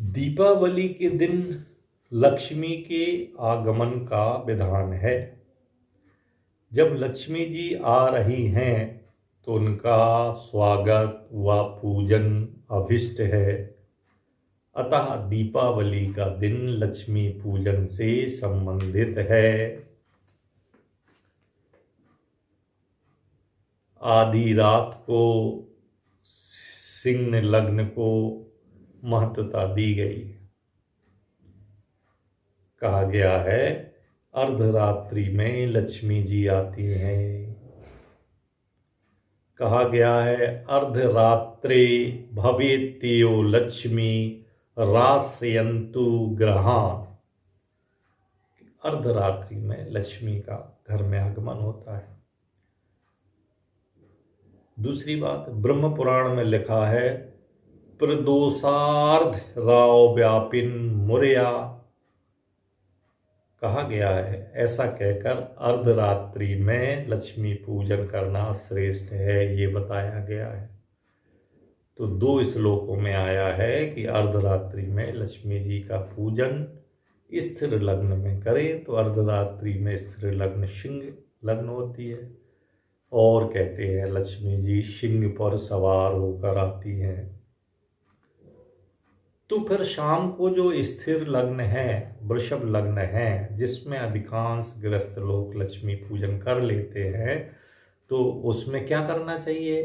दीपावली के दिन लक्ष्मी के आगमन का विधान है। जब लक्ष्मी जी आ रही हैं तो उनका स्वागत व पूजन अभिष्ट है। अतः दीपावली का दिन लक्ष्मी पूजन से संबंधित है। आधी रात को सिंह लग्न को महत्वता दी गई। कहा गया है अर्धरात्रि में लक्ष्मी जी आती हैं। कहा गया है अर्धरात्रे भवेत्यो लक्ष्मी रासयन्तु ग्रहान्। अर्धरात्रि में लक्ष्मी का घर में आगमन होता है। दूसरी बात, ब्रह्म पुराण में लिखा है प्रदोषार्ध राव व्यापिन मुरया। कहा गया है ऐसा कहकर अर्धरात्रि में लक्ष्मी पूजन करना श्रेष्ठ है, ये बताया गया है। तो 2 श्लोकों में आया है कि अर्धरात्रि में लक्ष्मी जी का पूजन स्थिर लग्न में करें तो अर्धरात्रि में स्थिर लग्न सिंह लग्न होती है। और कहते हैं लक्ष्मी जी सिंह पर सवार होकर आती हैं। तो फिर शाम को जो स्थिर लग्न है, वृषभ लग्न है, जिसमें अधिकांश गृहस्थ लोग लक्ष्मी पूजन कर लेते हैं, तो उसमें क्या करना चाहिए?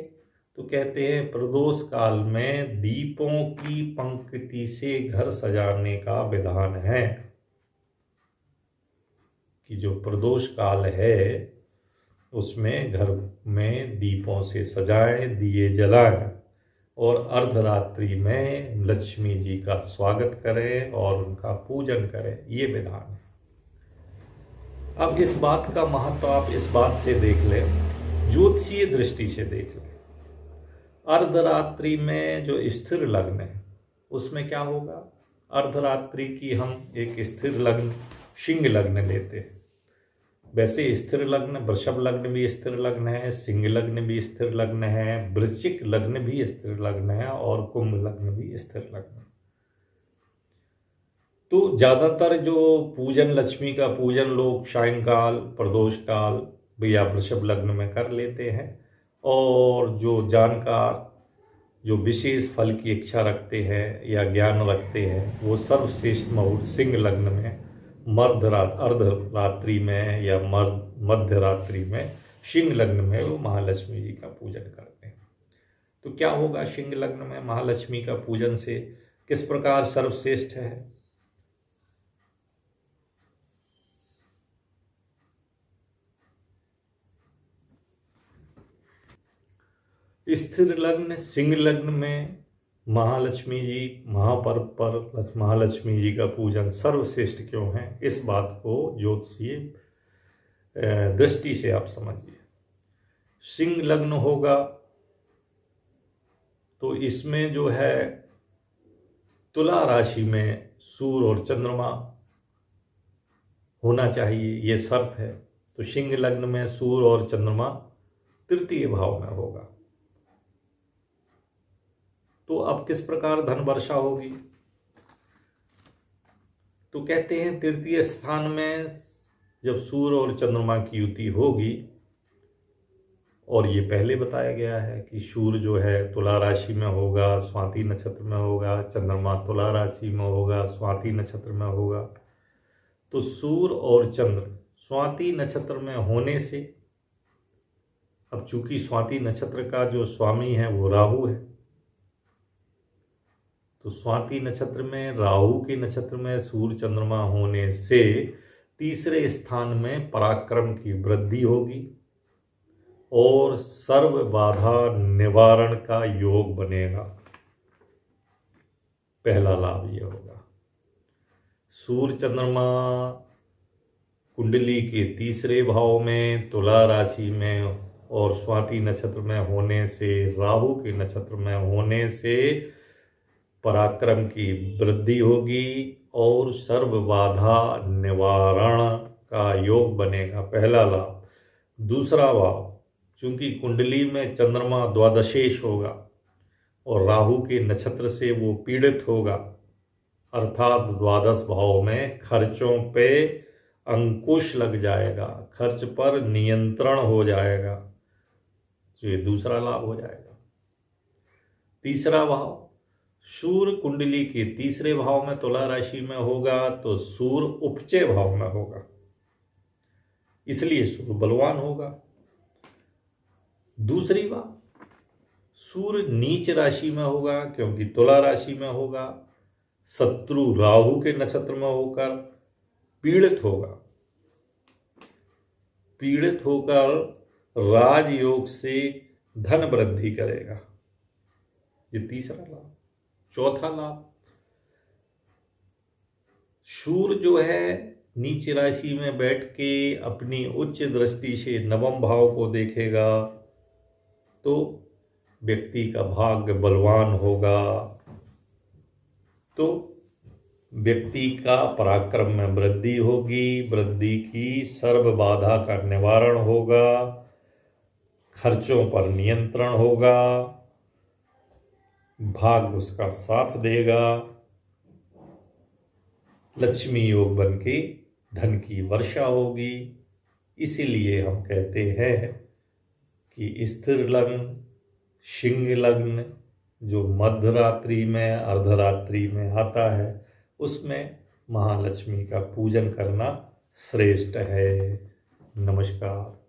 तो कहते हैं प्रदोष काल में दीपों की पंक्ति से घर सजाने का विधान है। कि जो प्रदोष काल है उसमें घर में दीपों से सजाएं, दिए जलाएं और अर्धरात्रि में लक्ष्मी जी का स्वागत करें और उनका पूजन करें, ये विधान है। अब इस बात का महत्व आप इस बात से देख लें, ज्योतिषीय दृष्टि से देख लें। अर्धरात्रि में जो स्थिर लग्न है उसमें क्या होगा? अर्धरात्रि की हम एक स्थिर लग्न सिंह लग्न लेते हैं। वैसे स्थिर लग्न वृषभ लग्न भी स्थिर लग्न है, सिंह लग्न भी स्थिर लग्न है, वृश्चिक लग्न भी स्थिर लग्न है और कुंभ लग्न भी स्थिर लग्न है। तो ज़्यादातर जो पूजन लक्ष्मी का पूजन लोग सायंकाल प्रदोष काल या वृषभ लग्न में कर लेते हैं। और जो जानकार जो विशेष फल की इच्छा रखते हैं या ज्ञान रखते हैं वो सर्वश्रेष्ठ मुहूर्त सिंह लग्न में अर्धरात्रि में या मध्य रात्रि में सिंह लग्न में वो महालक्ष्मी जी का पूजन करते हैं। तो क्या होगा सिंह लग्न में महालक्ष्मी का पूजन से किस प्रकार सर्वश्रेष्ठ है? स्थिर लग्न सिंह लग्न में महालक्ष्मी जी महापर्व पर महालक्ष्मी जी का पूजन सर्वश्रेष्ठ क्यों है, इस बात को ज्योतिषीय दृष्टि से आप समझिए। सिंह लग्न होगा तो इसमें जो है तुला राशि में सूर्य और चंद्रमा होना चाहिए, ये शर्त है। तो सिंह लग्न में सूर्य और चंद्रमा तृतीय भाव में होगा। तो अब किस प्रकार धन वर्षा होगी? तो कहते हैं तृतीय स्थान में जब सूर्य और चंद्रमा की युति होगी, और ये पहले बताया गया है कि सूर्य जो है तुला राशि में होगा, स्वाति नक्षत्र में होगा, चंद्रमा तुला राशि में होगा, स्वाति नक्षत्र में होगा। तो सूर्य और चंद्र स्वाति नक्षत्र में होने से, अब चूंकि स्वाति नक्षत्र का जो स्वामी है वो राहु है, तो स्वाति नक्षत्र में राहु के नक्षत्र में सूर्य चंद्रमा होने से तीसरे स्थान में पराक्रम की वृद्धि होगी और सर्व बाधा निवारण का योग बनेगा। पहला लाभ यह होगा। सूर्य चंद्रमा कुंडली के तीसरे भाव में तुला राशि में और स्वाति नक्षत्र में होने से, राहु के नक्षत्र में होने से पराक्रम की वृद्धि होगी और सर्व बाधा निवारण का योग बनेगा, पहला लाभ। दूसरा भाव, चूंकि कुंडली में चंद्रमा द्वादशेश होगा और राहु के नक्षत्र से वो पीड़ित होगा, अर्थात द्वादश भाव में खर्चों पे अंकुश लग जाएगा, खर्च पर नियंत्रण हो जाएगा, तो ये दूसरा लाभ हो जाएगा। तीसरा भाव, सूर्य कुंडली के तीसरे भाव में तुला राशि में होगा तो सूर्य उपचय भाव में होगा, इसलिए सूर्य बलवान होगा। दूसरी बात, सूर्य नीच राशि में होगा क्योंकि तुला राशि में होगा, शत्रु राहु के नक्षत्र में होकर पीड़ित होगा, पीड़ित होकर राजयोग से धन वृद्धि करेगा, ये तीसरा लाभ। चौथा लाभ, सूर्य जो है नीच राशि में बैठ के अपनी उच्च दृष्टि से नवम भाव को देखेगा तो व्यक्ति का भाग्य बलवान होगा, तो व्यक्ति का पराक्रम में वृद्धि होगी, वृद्धि की सर्व बाधा का निवारण होगा, खर्चों पर नियंत्रण होगा, भाग्य उसका साथ देगा, लक्ष्मी योग बन के धन की वर्षा होगी। इसीलिए हम कहते हैं कि स्थिर लग्न, सिंह लग्न जो मध्य रात्रि में अर्धरात्रि में आता है उसमें महालक्ष्मी का पूजन करना श्रेष्ठ है। नमस्कार।